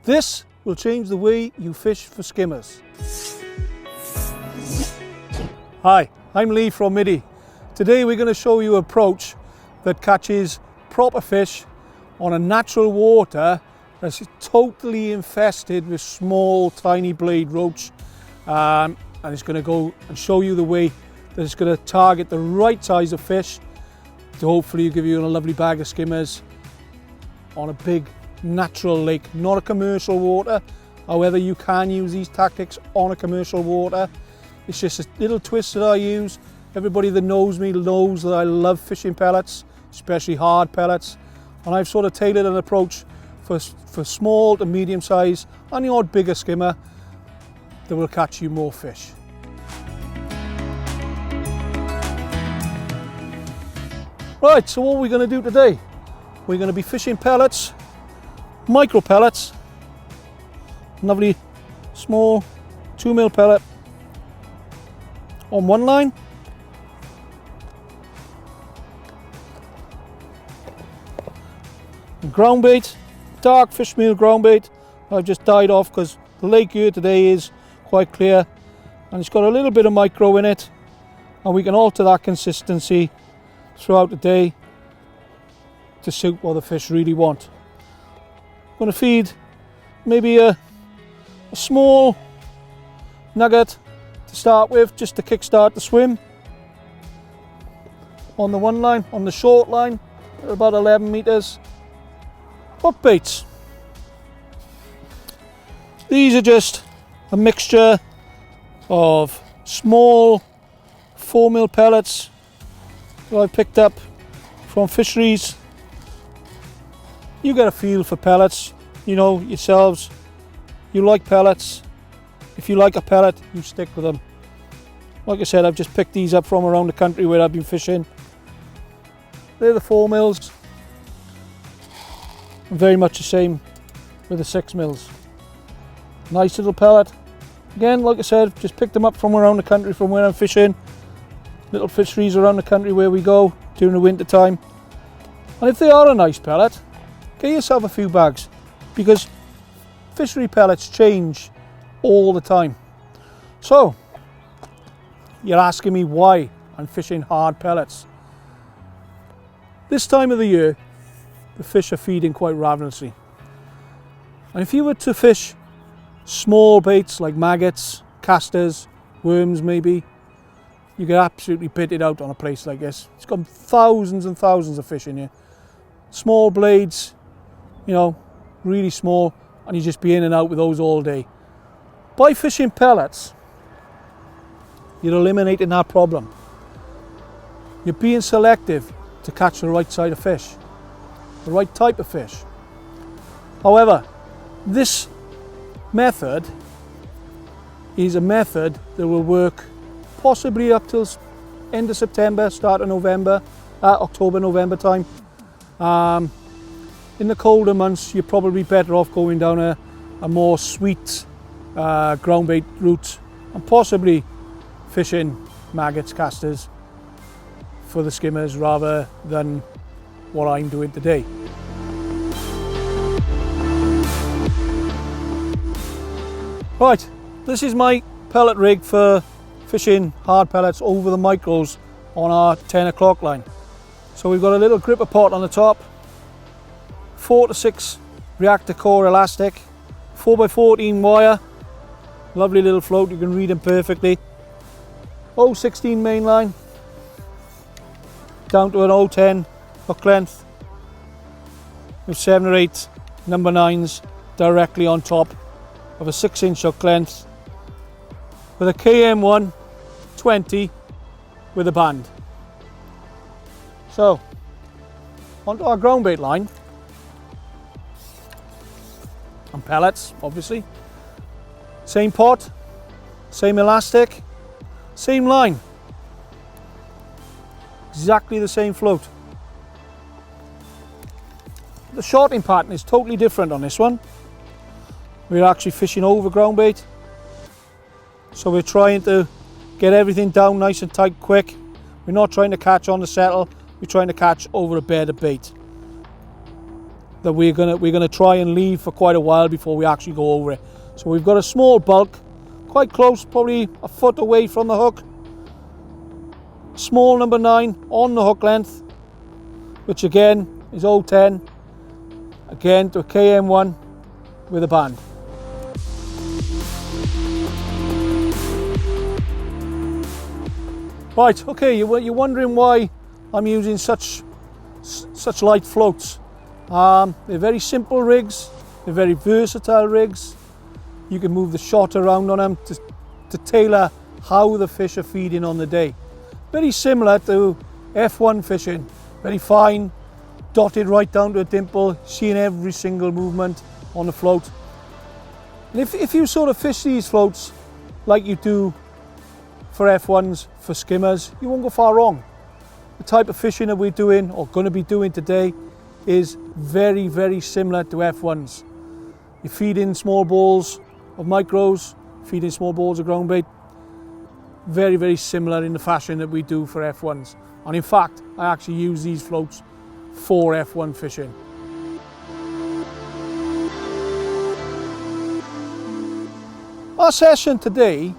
This will change the way you fish for skimmers. Hi, I'm Lee from Middy. Today we're going to show you an approach that catches proper fish on a natural water that's totally infested with small tiny blade roach, and it's going to go and show you the way that it's going to target the right size of fish to hopefully give you a lovely bag of skimmers on a big natural lake, not a commercial water. However, you can use these tactics on a commercial water. It's just a little twist that I use. Everybody that knows me knows that I love fishing pellets, especially hard pellets, and I've sort of tailored an approach for small to medium size and the odd bigger skimmer that will catch you more fish. Right, so what are we going to do today? We're going to be fishing pellets, micro pellets, lovely small 2mm pellet on one line, and ground bait, dark fish meal ground bait. I've just dyed off because the lake here today is quite clear and it's got a little bit of micro in it, and we can alter that consistency throughout the day to suit what the fish really want. I'm going to feed maybe a small nugget to start with, just to kickstart the swim on the one line, on the short line at about 11 meters. What baits? These are just a mixture of small 4mm pellets that I've picked up from fisheries. You get a feel for pellets, you know yourselves. You like pellets. If you like a pellet, you stick with them. Like I said, I've just picked these up from around the country where I've been fishing. They're the 4mm. Very much the same with the 6mm. Nice little pellet. Again, like I said, just picked them up from around the country from where I'm fishing. Little fisheries around the country where we go during the winter time. And if they are a nice pellet, get yourself a few bags, because fishery pellets change all the time. So, you're asking me why I'm fishing hard pellets. This time of the year, the fish are feeding quite ravenously. And if you were to fish small baits like maggots, casters, worms maybe, you get absolutely pitted out on a place like this. It's got thousands and thousands of fish in here. Small blades, you know, really small, and you just be in and out with those all day. By fishing pellets, you're eliminating that problem. You're being selective to catch the right side of fish, the right type of fish. However, this method is a method that will work possibly up till end of September, start of November, October, November time. In the colder months, you're probably better off going down a more sweet ground bait route and possibly fishing maggots, casters for the skimmers rather than what I'm doing today. Right, this is my pellet rig for fishing hard pellets over the micros on our 10 o'clock line. So we've got a little gripper pot on the top, 4 to 6 reactor core elastic, 4x14 wire, lovely little float, you can read them perfectly. 016 main line down to an 010 hook length with 7 or 8 number 9s directly on top of a 6-inch hook length with a KM1 20 with a band. So onto our ground bait line and pellets, obviously. Same pot, same elastic, same line, exactly the same float. The shorting pattern is totally different on this one. We're actually fishing over ground bait, so we're trying to get everything down nice and tight quick. We're not trying to catch on the settle, we're trying to catch over a bed of bait. that we're gonna try and leave for quite a while before we actually go over it. So we've got a small bulk, quite close, probably a foot away from the hook. Small number 9 on the hook length, which again is 010, again to a KM1 with a band. Right, okay, you're wondering why I'm using such light floats. They're very simple rigs, they're very versatile rigs. You can move the shot around on them to tailor how the fish are feeding on the day. Very similar to F1 fishing, very fine, dotted right down to a dimple, seeing every single movement on the float. And if you sort of fish these floats like you do for F1s, for skimmers, you won't go far wrong. The type of fishing that we're doing, or going to be doing today, is very, very similar to F1s. You're feeding small balls of micros, feeding small balls of ground bait. Very, very similar in the fashion that we do for F1s. And in fact, I actually use these floats for F1 fishing. Our session today,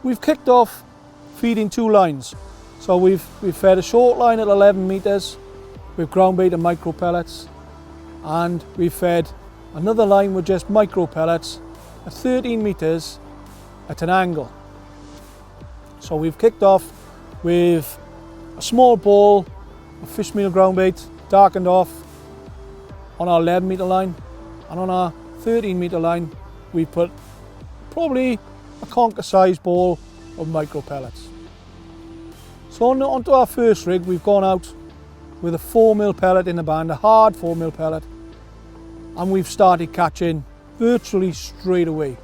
we've kicked off feeding 2 lines. So we've fed a short line at 11 metres with ground bait and micro pellets, and we've fed another line with just micro pellets at 13 metres at an angle. So we've kicked off with a small ball of fish meal ground bait, darkened off on our 11 metre line, and on our 13 metre line we put probably a conker sized ball of micro pellets. So onto our first rig, we've gone out with a 4mm pellet in the band, a hard 4mm pellet, and we've started catching virtually straight away.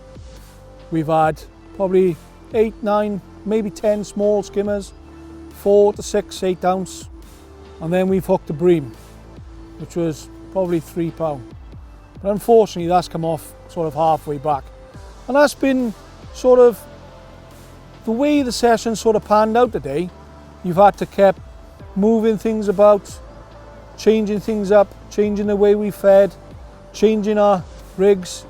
We've had probably 8, 9, maybe 10 small skimmers, 4 to 6 8-ounce, and then we've hooked a bream, which was probably £3. But unfortunately that's come off sort of halfway back, and that's been sort of the way the session sort of panned out today. You've had to keep moving things about, changing things up, changing the way we fed, changing our rigs.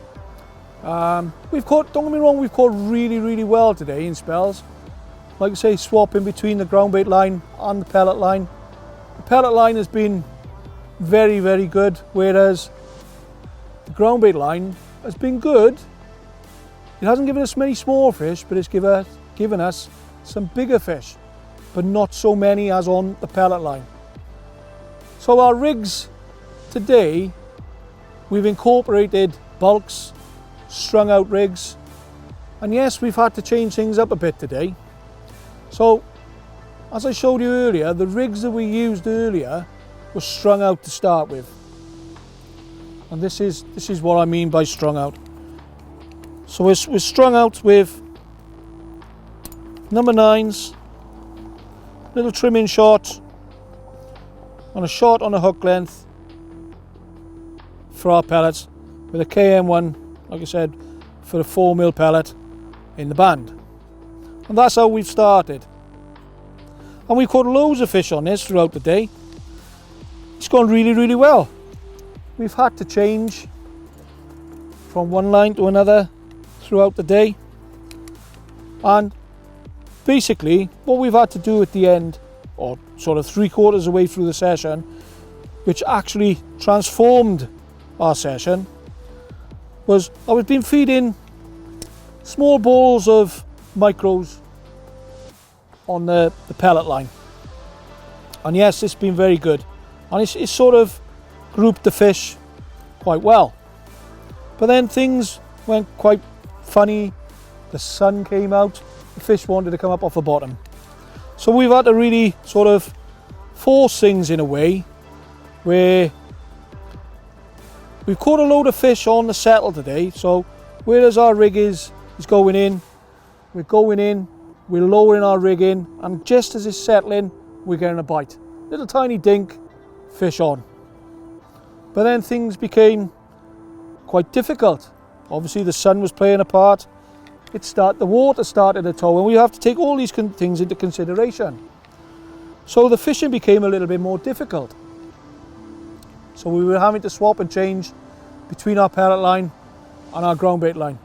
We've caught, don't get me wrong, we've caught really, really well today in spells. Like I say, swapping between the ground bait line and the pellet line. The pellet line has been very, very good, whereas the ground bait line has been good. It hasn't given us many small fish, but it's given us some bigger fish, but not so many as on the pellet line. So our rigs today, we've incorporated bulks, strung out rigs, and yes, we've had to change things up a bit today. So as I showed you earlier, the rigs that we used earlier were strung out to start with, and this is what I mean by strung out. So we're strung out with number 9s, little trimming shot, and a shot on a hook length for our pellets, with a KM1, like I said, for the 4mm pellet in the band. And that's how we've started. And we've caught loads of fish on this throughout the day. It's gone really, really well. We've had to change from one line to another throughout the day. And basically, what we've had to do at the end, or sort of 3/4 of the way through the session, which actually transformed our session, was I was been feeding small balls of micros on the pellet line. And yes, it's been very good. And it's sort of grouped the fish quite well. But then things went quite funny. The sun came out, the fish wanted to come up off the bottom. So we've had to really sort of force things in a way where we've caught a load of fish on the settle today. So whereas our rig is going in, we're lowering our rig in, and just as it's settling, we're getting a bite. Little tiny dink, fish on. But then things became quite difficult. Obviously the sun was playing a part. The water started to tow, and we have to take all these things into consideration. So the fishing became a little bit more difficult. So we were having to swap and change between our pellet line and our ground bait line.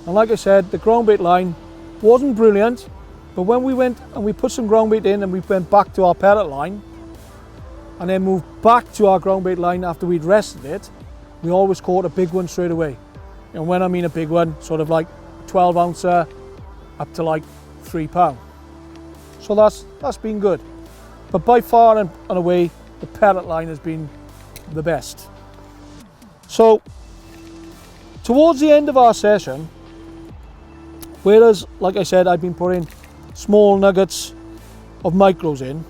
And like I said, the ground bait line wasn't brilliant, but when we went and we put some ground bait in and we went back to our pellet line and then moved back to our ground bait line after we'd rested it, we always caught a big one straight away. And when I mean a big one, sort of like 12 ouncer up to like £3. So that's been good. But by far and away, the pellet line has been the best. So towards the end of our session, whereas, like I said, I've been putting small nuggets of micros in,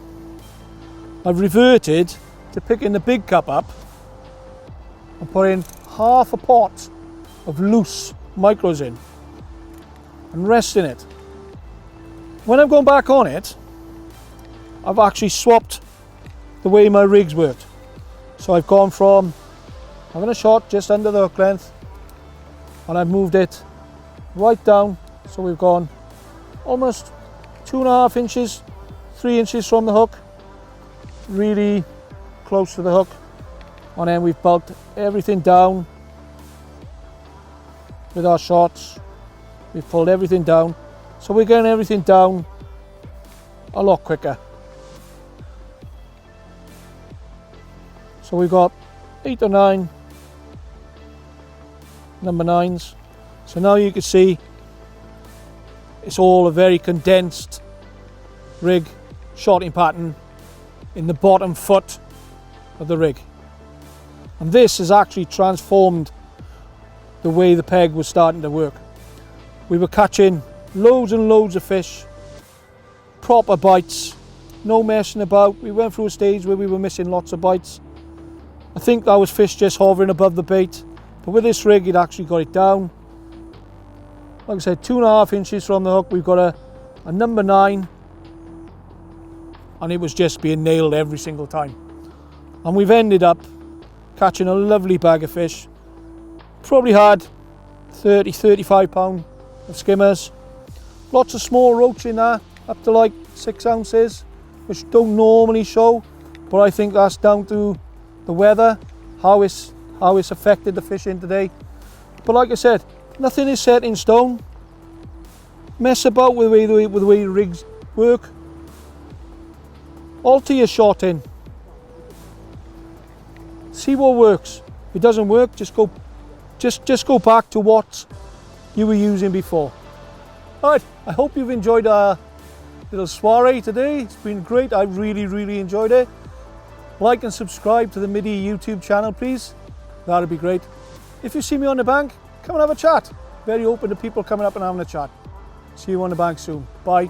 I've reverted to picking the big cup up and putting half a pot of loose micros in and resting it. When I've gone back on it, I've actually swapped the way my rigs worked. So I've gone from having a shot just under the hook length and I've moved it right down. So we've gone almost 2.5 inches, 3 inches from the hook, really close to the hook. And then we've bulked everything down with our shots. We've pulled everything down. So we're getting everything down a lot quicker. So we've got 8 or 9 number 9s. So now you can see it's all a very condensed rig shotting pattern in the bottom foot of the rig. And this has actually transformed the way the peg was starting to work. We were catching loads and loads of fish, proper bites, no messing about. We went through a stage where we were missing lots of bites. I think that was fish just hovering above the bait, but with this rig it actually got it down. Like I said, 2.5 inches from the hook, we've got a number 9, and it was just being nailed every single time. And we've ended up catching a lovely bag of fish. Probably had 30-35 pound of skimmers. Lots of small roach in there, up to like 6 ounces, which don't normally show, but I think that's down to the weather, how it's affected the fishing today. But like I said, nothing is set in stone. Mess about with the way the rigs work. Alter your shotting. See what works. If it doesn't work, just go back to what you were using before. Alright, I hope you've enjoyed our little soiree today. It's been great. I really enjoyed it. Like and subscribe to the Middy YouTube channel, please. That'd be great. If you see me on the bank, come and have a chat. Very open to people coming up and having a chat. See you on the bank soon. Bye.